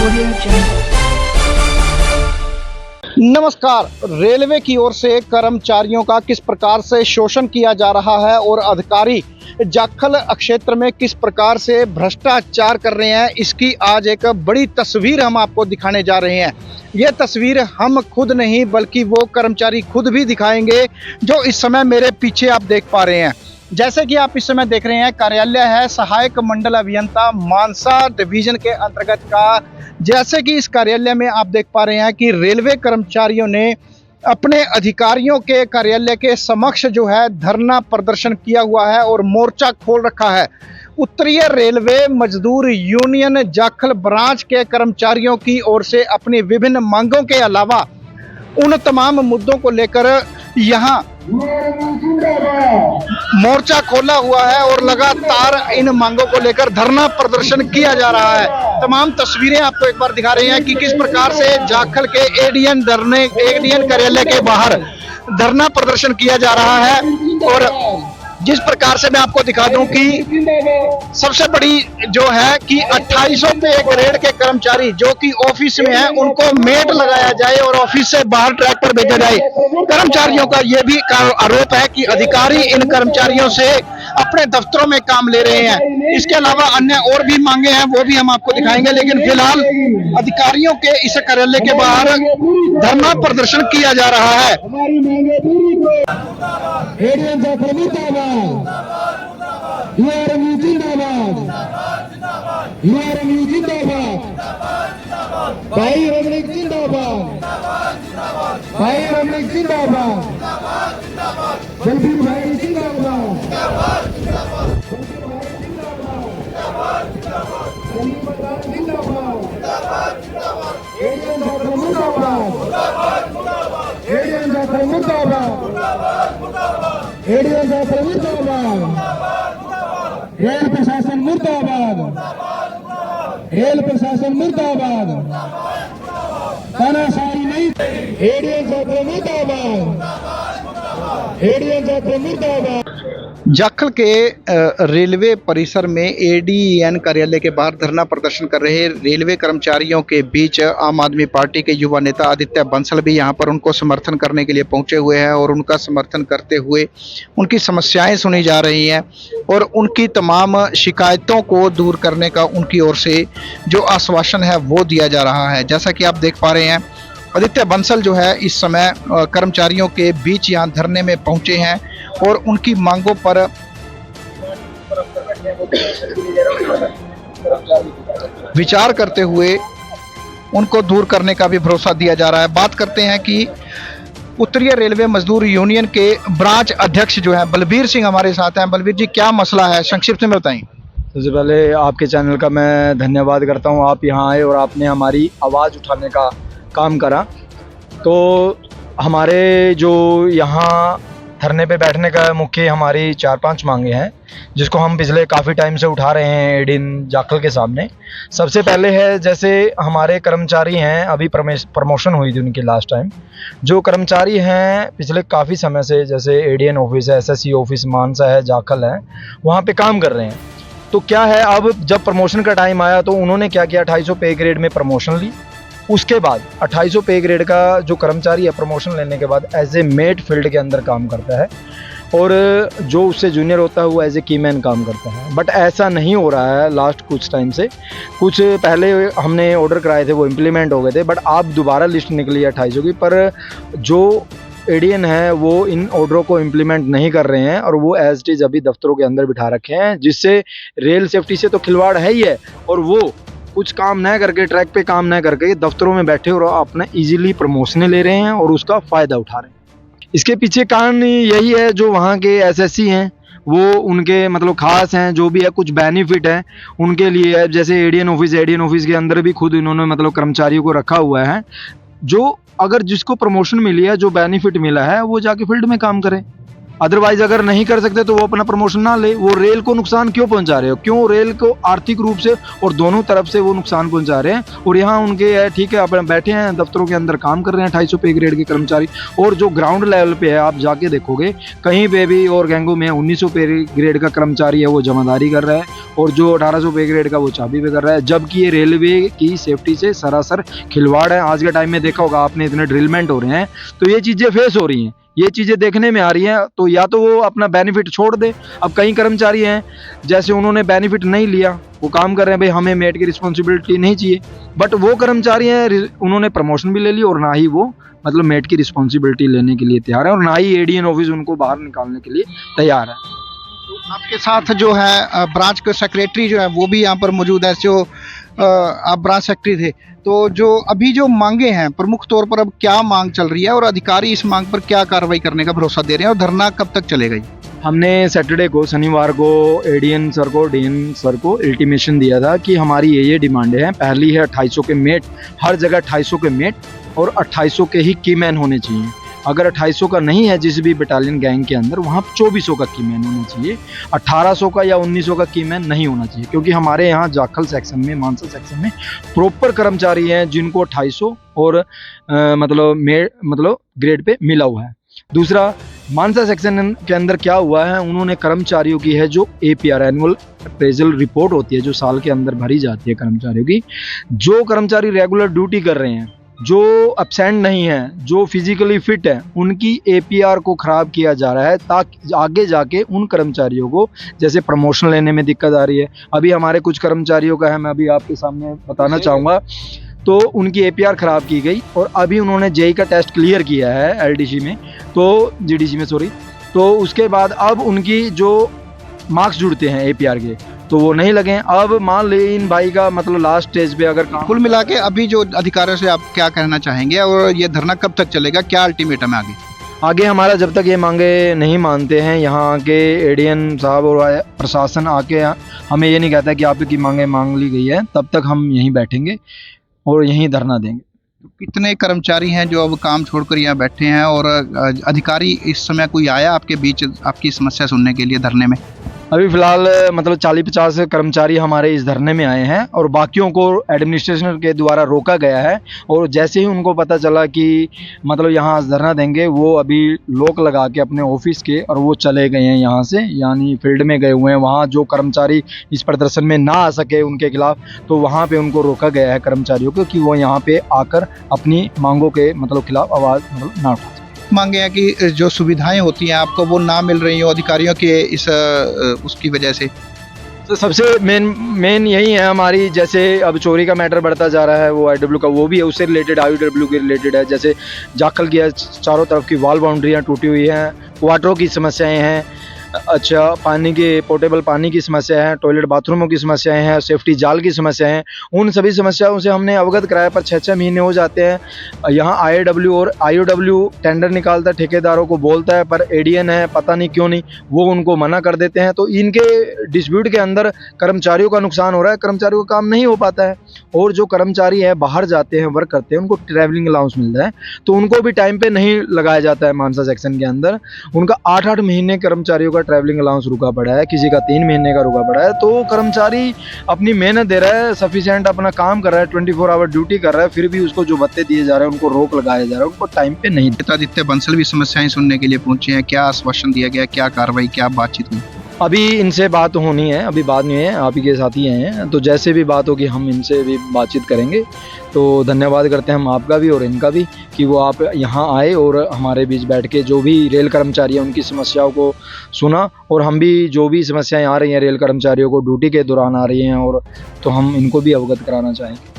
Audio Jungle. नमस्कार। Railway की ओर से कर्मचारियों का किस प्रकार से शोषण किया जा रहा है और अधिकारी जाखल क्षेत्र में किस प्रकार से भ्रष्टाचार कर रहे हैं, इसकी आज एक बड़ी तस्वीर हम आपको दिखाने जा रहे हैं। यह तस्वीर हम खुद नहीं बल्कि वो कर्मचारी खुद भी दिखाएंगे जो इस समय मेरे पीछे आप देख पा रहे हैं। जैसे कि आप इस समय देख रहे हैं, कार्यालय है सहायक मंडल अभियंता मानसा डिवीजन के अंतर्गत का। जैसे कि इस कार्यालय में आप देख पा रहे हैं कि रेलवे कर्मचारियों ने अपने अधिकारियों के कार्यालय के समक्ष जो है धरना प्रदर्शन किया हुआ है और मोर्चा खोल रखा है। उत्तरीय रेलवे मजदूर यूनियन जाखल ब्रांच के कर्मचारियों की ओर से अपनी विभिन्न मांगों के अलावा उन तमाम मुद्दों को लेकर यहाँ मोर्चा खोला हुआ है और लगातार इन मांगों को लेकर धरना प्रदर्शन किया जा रहा है। तमाम तस्वीरें आपको एक बार दिखा रहे हैं कि किस प्रकार से जाखल के एडीएन कार्यालय के बाहर धरना प्रदर्शन किया जा रहा है। और जिस प्रकार से मैं आपको दिखा दूं कि सबसे बड़ी जो है कि 2800 पे ग्रेड के कर्मचारी जो कि ऑफिस में हैं उनको मेट लगाया जाए और ऑफिस से बाहर ट्रैक पर भेजा जाए। कर्मचारियों का यह भी आरोप है कि अधिकारी इन कर्मचारियों से अपने दफ्तरों में काम ले रहे हैं। इसके अलावा अन्य और भी मांगे हैं, वो भी हम आपको दिखाएंगे, लेकिन फिलहाल अधिकारियों के इस कार्यालय के बाहर धरना प्रदर्शन किया जा रहा है। भाई रमणीक जिंदाबाद, भाई रमणीक जिंदाबाद, बलबीर भाई जिंदाबाद, रेल प्रशासन मुर्दाबाद, रेल प्रशासन मुर्दाबाद, तानाशाही नहीं, एडीएन जाखल मुर्दाबाद, एडीएन जाखल मुर्दाबाद। जाखल के रेलवे परिसर में एडीएन कार्यालय के बाहर धरना प्रदर्शन कर रहे रेलवे कर्मचारियों के बीच आम आदमी पार्टी के युवा नेता आदित्य बंसल भी यहां पर उनको समर्थन करने के लिए पहुंचे हुए हैं और उनका समर्थन करते हुए उनकी समस्याएं सुनी जा रही हैं और उनकी तमाम शिकायतों को दूर करने का उनकी ओर से जो आश्वासन है वो दिया जा रहा है। जैसा कि आप देख पा रहे हैं, आदित्य बंसल जो है इस समय कर्मचारियों के बीच यहाँ धरने में पहुंचे हैं और उनकी मांगों पर विचार करते हुए उनको दूर करने का भी भरोसा दिया जा रहा है। बात करते हैं कि उत्तरीय रेलवे मजदूर यूनियन के ब्रांच अध्यक्ष जो है बलबीर सिंह हमारे साथ हैं। बलबीर जी, क्या मसला है, संक्षिप्त में बताएं। सबसे पहले आपके चैनल का मैं धन्यवाद करता हूं, आप यहाँ आए और आपने हमारी आवाज़ उठाने का काम करा। तो हमारे जो यहाँ धरने पे बैठने का मुख्य हमारी 4-5 मांगे हैं जिसको हम पिछले काफ़ी टाइम से उठा रहे हैं एडीएन जाखल के सामने। सबसे पहले है, जैसे हमारे कर्मचारी हैं, अभी प्रमोशन हुई थी उनकी लास्ट टाइम। जो कर्मचारी हैं पिछले काफ़ी समय से, जैसे एडीएन ऑफिस है, एसएससी ऑफिस मानसा है, जाखल है, वहाँ पे काम कर रहे हैं। तो क्या है, अब जब प्रमोशन का टाइम आया तो उन्होंने क्या किया, 250 पे ग्रेड में प्रमोशन ली। उसके बाद 250 पे ग्रेड का जो कर्मचारी है प्रमोशन लेने के बाद एज ए मेट फील्ड के अंदर काम करता है और जो उससे जूनियर होता है वो एज ए कीमैन काम करता है। बट ऐसा नहीं हो रहा है लास्ट कुछ टाइम से। कुछ पहले हमने ऑर्डर कराए थे, वो इम्प्लीमेंट हो गए थे, बट अब दोबारा लिस्ट निकली है 250 की, पर जो एडीएन है वो इन ऑर्डरों को इम्प्लीमेंट नहीं कर रहे हैं और वो एज इट इज़ अभी दफ्तरों के अंदर बिठा रखे हैं, जिससे रेल सेफ्टी से तो खिलवाड़ है ही है और वो कुछ काम न करके, ट्रैक पे काम न करके दफ्तरों में बैठे और अपना इजीली प्रमोशनें ले रहे हैं और उसका फ़ायदा उठा रहे हैं। इसके पीछे कारण यही है, जो वहाँ के एसएससी हैं वो उनके मतलब खास हैं, जो भी है कुछ बेनिफिट है उनके लिए है। जैसे एडीएन ऑफिस के अंदर भी खुद इन्होंने मतलब कर्मचारियों को रखा हुआ है, जो अगर जिसको प्रमोशन मिली है, जो बेनिफिट मिला है, वो जाके फील्ड में काम करे। अदरवाइज अगर नहीं कर सकते तो वो अपना प्रमोशन ना ले। वो रेल को नुकसान क्यों पहुंचा रहे हो, क्यों रेल को आर्थिक रूप से और दोनों तरफ से वो नुकसान पहुंचा रहे हैं। और यहाँ उनके है ठीक है, अपने बैठे हैं दफ्तरों के अंदर काम कर रहे हैं 250 पे ग्रेड के कर्मचारी, और जो ग्राउंड लेवल पे है आप जाके देखोगे कहीं पे भी और गैंगों में 1900 पे ग्रेड का कर्मचारी है वो जमादारी कर रहा है, और जो 1800 पे ग्रेड का वो चाबी पे कर रहा है, जबकि ये रेलवे की सेफ्टी से सरासर खिलवाड़ है। आज के टाइम में देखा होगा आपने, इतने ड्रिलमेंट हो रहे हैं, तो ये चीज़ें फेस हो रही हैं, ये चीज़ें देखने में आ रही हैं। तो या तो वो अपना बेनिफिट छोड़ दे। अब कई कर्मचारी हैं जैसे उन्होंने बेनिफिट नहीं लिया, वो काम कर रहे हैं, भाई हमें मेट की रिस्पॉन्सिबिलिटी नहीं चाहिए, बट वो कर्मचारी हैं उन्होंने प्रमोशन भी ले ली और ना ही वो मतलब मेट की रिस्पॉन्सिबिलिटी लेने के लिए तैयार है, और ना ही एडीएन ऑफिस उनको बाहर निकालने के लिए तैयार है। आपके साथ जो है ब्रांच के सेक्रेटरी जो है वो भी यहाँ पर मौजूद है। जो आप ब्रांच सेक्रेटरी थे, तो जो अभी जो मांगे हैं प्रमुख तौर पर अब क्या मांग चल रही है और अधिकारी इस मांग पर क्या कार्रवाई करने का भरोसा दे रहे हैं, और धरना कब तक चलेगा? हमने सैटरडे को, शनिवार को एडीएन सर को, डीएन सर को अल्टीमेशन दिया था कि हमारी ये डिमांडें हैं। पहली है 250 के मेट, हर जगह 250 के मेट और 2800 के ही कीमैन होने चाहिए। अगर 2800 का नहीं है जिस भी बटालियन गैंग के अंदर, वहाँ 2400 का कीमैन होना चाहिए। 1800 का या 1900 का कीमैन नहीं होना चाहिए, क्योंकि हमारे यहाँ जाखल सेक्शन में, मानसा सेक्शन में प्रॉपर कर्मचारी हैं जिनको 2800 और मतलब ग्रेड पे मिला हुआ है। दूसरा, मानसा सेक्शन के अंदर क्या हुआ है, उन्होंने कर्मचारियों की है जो APR एनुअल अप्रेजल रिपोर्ट होती है जो साल के अंदर भरी जाती है कर्मचारियों की, जो कर्मचारी रेगुलर ड्यूटी कर रहे हैं, जो एब्सेंट नहीं है, जो फिजिकली फिट है, उनकी APR को ख़राब किया जा रहा है ताकि आगे जाके उन कर्मचारियों को जैसे प्रमोशन लेने में दिक्कत आ रही है। अभी हमारे कुछ कर्मचारियों का है, मैं अभी आपके सामने बताना चाहूँगा, तो उनकी APR ख़राब की गई और अभी उन्होंने JEE का टेस्ट क्लियर किया है LDC में, तो GDC में सॉरी, तो उसके बाद अब उनकी जो मार्क्स जुड़ते हैं APR के तो वो नहीं लगे। अब मान ले इन भाई का मतलब लास्ट स्टेज पे अगर कुल मिला के अभी जो अधिकारियों से आप क्या कहना चाहेंगे, और ये धरना कब तक चलेगा, क्या अल्टीमेटम है आगे हमारा? जब तक ये मांगे नहीं मानते हैं यहाँ के एडीएन साहब और प्रशासन आके हमें ये नहीं कहता कि आपकी मांगे मांग ली गई है, तब तक हम यहीं बैठेंगे और यहीं धरना देंगे। कितने कर्मचारी हैं जो अब काम छोड़कर यहाँ बैठे हैं, और अधिकारी इस समय कोई आया आपके बीच आपकी समस्या सुनने के लिए धरने में? अभी फ़िलहाल मतलब 40-50 कर्मचारी हमारे इस धरने में आए हैं और बाकियों को एडमिनिस्ट्रेशन के द्वारा रोका गया है। और जैसे ही उनको पता चला कि मतलब यहाँ धरना देंगे, वो अभी लॉक लगा के अपने ऑफिस के और वो चले गए हैं यहाँ से, यानी फील्ड में गए हुए हैं। वहाँ जो कर्मचारी इस प्रदर्शन में ना आ सके उनके खिलाफ, तो वहाँ पे उनको रोका गया है कर्मचारियों को कि वो यहाँ पे आकर अपनी मांगों के मतलब खिलाफ आवाज़ मतलब ना उठा। मांगे हैं कि जो सुविधाएं होती हैं आपको वो ना मिल रही हो अधिकारियों के इस उसकी वजह से? तो सबसे मेन यही है हमारी, जैसे अब चोरी का मैटर बढ़ता जा रहा है, वो IW का वो भी है, उससे रिलेटेड IOW के रिलेटेड है। जैसे जाखल की चारों तरफ की वॉल बाउंड्रियाँ टूटी हुई हैं, क्वार्टरों की समस्याएं हैं, अच्छा पानी के पोर्टेबल पानी की समस्या है, टॉयलेट बाथरूमों की समस्याएं हैं, सेफ्टी जाल की समस्याएं हैं। उन सभी समस्याओं से हमने अवगत कराया, पर 6-6 महीने हो जाते हैं। यहाँ IAW और IOW टेंडर निकालता है, ठेकेदारों को बोलता है, पर एडीएन है पता नहीं क्यों नहीं वो उनको मना कर देते हैं। तो इनके डिस्प्यूट के अंदर कर्मचारियों का नुकसान हो रहा है, कर्मचारियों का काम नहीं हो पाता है। और जो कर्मचारी है बाहर जाते हैं, वर्क करते हैं, उनको ट्रैवलिंग अलाउंस मिलता है, तो उनको भी टाइम पे नहीं लगाया जाता है। मानसा सेक्शन के अंदर उनका 8-8 महीने कर्मचारियों का ट्रैवलिंग अलाउंस रुका पड़ा है, किसी का 3 महीने का रुका पड़ा है। तो कर्मचारी अपनी मेहनत दे रहा है, सफिशिएंट अपना काम कर रहा है, 24 आवर ड्यूटी कर रहा है, फिर भी उसको जो भत्ते दिए जा रहे हैं उनको रोक लगाया जा रहा है, उनको टाइम पे नहीं। आदित्य बंसल भी समस्याएं सुनने के लिए पहुंचे हैं, क्या आश्वासन दिया गया, क्या कार्रवाई, क्या बातचीत हुई? अभी इनसे बात होनी है, अभी बात नहीं है, आप ही के साथ ही हैं, तो जैसे भी बात होगी हम इनसे भी बातचीत करेंगे। तो धन्यवाद करते हैं हम आपका भी और इनका भी कि वो आप यहाँ आए और हमारे बीच बैठ के जो भी रेल कर्मचारी हैं उनकी समस्याओं को सुना, और हम भी जो भी समस्याएं आ रही हैं रेल कर्मचारियों को ड्यूटी के दौरान आ रही हैं, और तो हम इनको भी अवगत कराना चाहेंगे।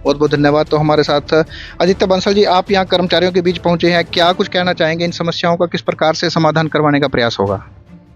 बहुत बहुत धन्यवाद। तो हमारे साथ आदित्य बंसल जी, आप यहाँ कर्मचारियों के बीच पहुँचे हैं, क्या कुछ कहना चाहेंगे? इन समस्याओं का किस प्रकार से समाधान करवाने का प्रयास होगा?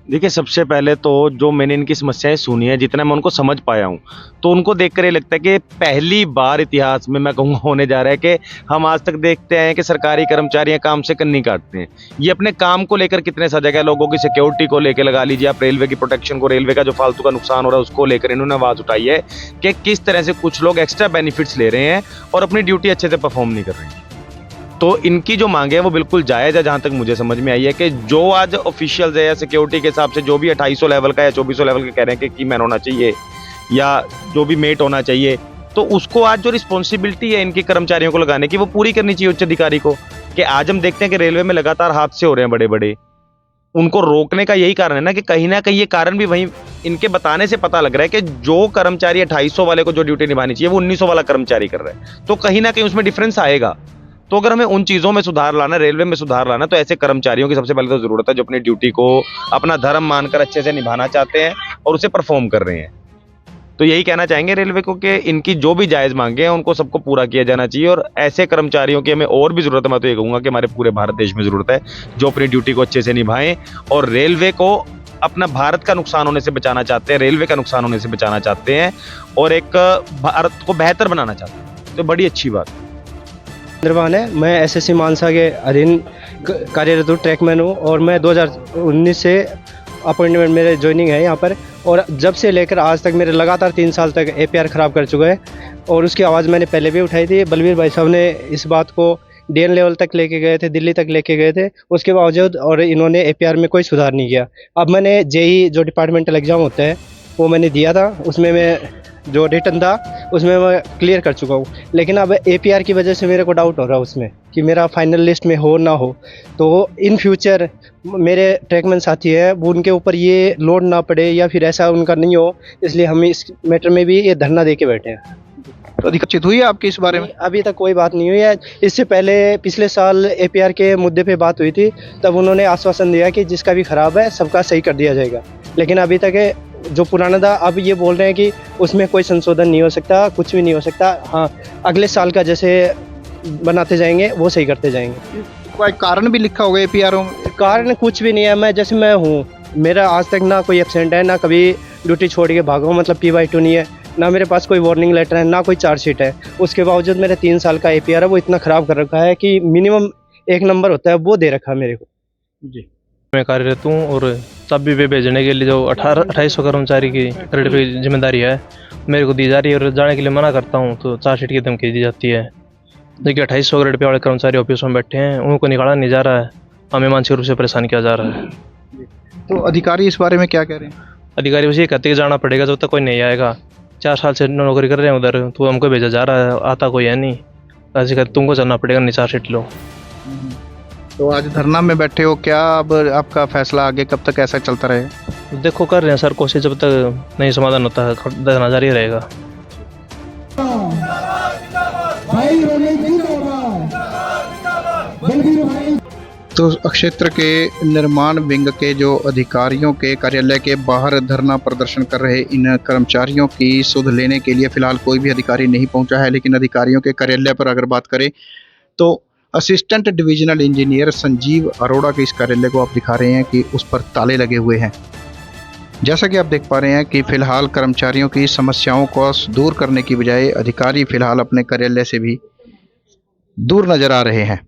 देखिए, सबसे पहले तो जो मैंने इनकी समस्याएं सुनी है, जितना मैं उनको समझ पाया हूँ, तो उनको देखकर ये लगता है कि पहली बार इतिहास में मैं कहूँगा होने जा रहा है कि हम आज तक देखते आए हैं कि सरकारी कर्मचारी काम से कन्नी काटते हैं। ये अपने काम को लेकर कितने सजग है, लोगों की सिक्योरिटी को लेकर लगा लीजिए आप, रेलवे की प्रोटेक्शन को, रेलवे का जो फालतू का नुकसान हो रहा है उसको लेकर इन्होंने आवाज़ उठाई है कि किस तरह से कुछ लोग एक्स्ट्रा बेनिफिट्स ले रहे हैं और अपनी ड्यूटी अच्छे से परफॉर्म नहीं कर रहे हैं। तो इनकी जो मांगे हैं वो बिल्कुल जायज़ है, जहाँ तक मुझे समझ में आई है कि जो आज ऑफिशियल्स है या सिक्योरिटी के हिसाब से जो भी 2800 लेवल का या 2400 लेवल का कह रहे हैं कि कीमैन होना चाहिए या जो भी मेट होना चाहिए, तो उसको आज जो रिस्पॉन्सिबिलिटी है इनके कर्मचारियों को लगाने की वो पूरी करनी चाहिए उच्च अधिकारी को। कि आज हम देखते हैं कि रेलवे में लगातार हादसे हो रहे हैं बड़े बड़े, उनको रोकने का यही कारण है ना कि कहीं ना कहीं ये कारण भी वहीं इनके बताने से पता लग रहा है कि जो कर्मचारी 2800 वाले को जो ड्यूटी निभानी चाहिए वो 1900 वाला कर्मचारी कर रहा है, तो कहीं ना कहीं उसमें डिफरेंस आएगा। तो अगर हमें उन चीज़ों में सुधार लाना, रेलवे में सुधार लाना, तो ऐसे कर्मचारियों की सबसे पहले तो ज़रूरत है जो अपनी ड्यूटी को अपना धर्म मानकर अच्छे से निभाना चाहते हैं और उसे परफॉर्म कर रहे हैं। तो यही कहना चाहेंगे रेलवे को कि इनकी जो भी जायज़ मांगे हैं उनको सबको पूरा किया जाना चाहिए और ऐसे कर्मचारियों की हमें और भी ज़रूरत है। मैं तो ये कहूँगा कि हमारे पूरे भारत देश में ज़रूरत है जो अपनी ड्यूटी को अच्छे से निभाएं और रेलवे को अपना भारत का नुकसान होने से बचाना चाहते हैं, रेलवे का नुकसान होने से बचाना चाहते हैं और एक भारत को बेहतर बनाना चाहते हैं। तो बड़ी अच्छी बात। निर्वाण है, मैं एसएससी मानसा के अधीन कार्यरत हूँ, ट्रैकमैन हूँ और मैं 2019 से अपॉइंटमेंट मेरे ज्वाइनिंग है यहाँ पर और जब से लेकर आज तक मेरे लगातार 3 साल तक एपीआर ख़राब कर चुका है और उसकी आवाज़ मैंने पहले भी उठाई थी। बलबीर भाई साहब ने इस बात को डीएन लेवल तक लेके गए थे, दिल्ली तक लेके गए थे, उसके बावजूद और इन्होंने एपीआर में कोई सुधार नहीं किया। अब मैंने जेई जो डिपार्टमेंटल एग्ज़ाम होता है वो मैंने दिया था, उसमें मैं जो रिटर्न था उसमें मैं क्लियर कर चुका हूँ, लेकिन अब एपीआर की वजह से मेरे को डाउट हो रहा है उसमें कि मेरा फाइनल लिस्ट में हो ना हो। तो इन फ्यूचर मेरे ट्रैकमैन साथी है वो उनके ऊपर ये लोड ना पड़े या फिर ऐसा उनका नहीं हो, इसलिए हम इस मैटर में भी ये धरना दे के बैठे हैं। तो अधिकचित हुई है आपकी इस बारे में? अभी तक कोई बात नहीं हुई है। इससे पहले पिछले साल एपीआर के मुद्दे पे बात हुई थी, तब उन्होंने आश्वासन दिया कि जिसका भी ख़राब है सबका सही कर दिया जाएगा, लेकिन अभी तक जो पुराना था अब ये बोल रहे हैं कि उसमें कोई संशोधन नहीं हो सकता, कुछ भी नहीं हो सकता। हाँ, अगले साल का जैसे बनाते जाएंगे वो सही करते जाएंगे। कोई कारण भी लिखा होगा एपीआरओ में? कारण कुछ भी नहीं है। मैं जैसे मैं हूँ, मेरा आज तक ना कोई एब्सेंट है, ना कभी ड्यूटी छोड़ के भागो मतलब PY2 नहीं है, ना मेरे पास कोई वार्निंग लेटर है, ना कोई चार्जशीट है। उसके बावजूद मेरे 3 साल का एपीआर है वो इतना ख़राब कर रखा है कि मिनिमम 1 नंबर होता है वो दे रखा है मेरे को। जी, मैं कार्यरत हूँ और चाबी पे भेजने के लिए जो 2800 कर्मचारी की क्रेडिट पे जिम्मेदारी है मेरे को दी जा रही है और जाने के लिए मना करता हूँ तो चार्जशीट की धमकी दी जाती है। देखिए 2800 क्रेडिट पे वाले कर्मचारी ऑफिस में बैठे हैं, उनको निकाला नहीं जा रहा है, हमें मानसिक रूप से परेशान किया जा रहा है। तो अधिकारी इस बारे में क्या कह रहे हैं? अधिकारी बस ये कहते हैं कि जाना पड़ेगा, जब तक कोई नहीं आएगा। 4 साल से नौकरी कर रहे हैं उधर, तो हमको भेजा जा रहा है, आता कोई है नहीं, ऐसे कहते तुमको चलना पड़ेगा, नहीं चार्जशीट लो। तो आज धरना में बैठे हो, क्या अब आपका फैसला आगे कब तक ऐसा चलता रहेगा? देखो कर रहे हैं सर कोशिश, जब तक नहीं समाधान होता है धरना जारी रहेगा। भाई रोने जिंदाबाद, बलबीर भाई। तो क्षेत्र के निर्माण विंग के जो अधिकारियों के कार्यालय के बाहर धरना प्रदर्शन कर रहे इन कर्मचारियों की सुध लेने के लिए फिलहाल कोई भी अधिकारी नहीं पहुंचा है, लेकिन अधिकारियों के कार्यालय पर अगर बात करें तो assistant divisional engineer Sanjeev Arora के इस कार्यालय को आप दिखा रहे हैं कि उस पर ताले लगे हुए हैं। जैसा कि आप देख पा रहे हैं कि फिलहाल कर्मचारियों की समस्याओं को दूर करने की बजाय अधिकारी फिलहाल अपने कार्यालय से भी दूर नजर आ रहे हैं।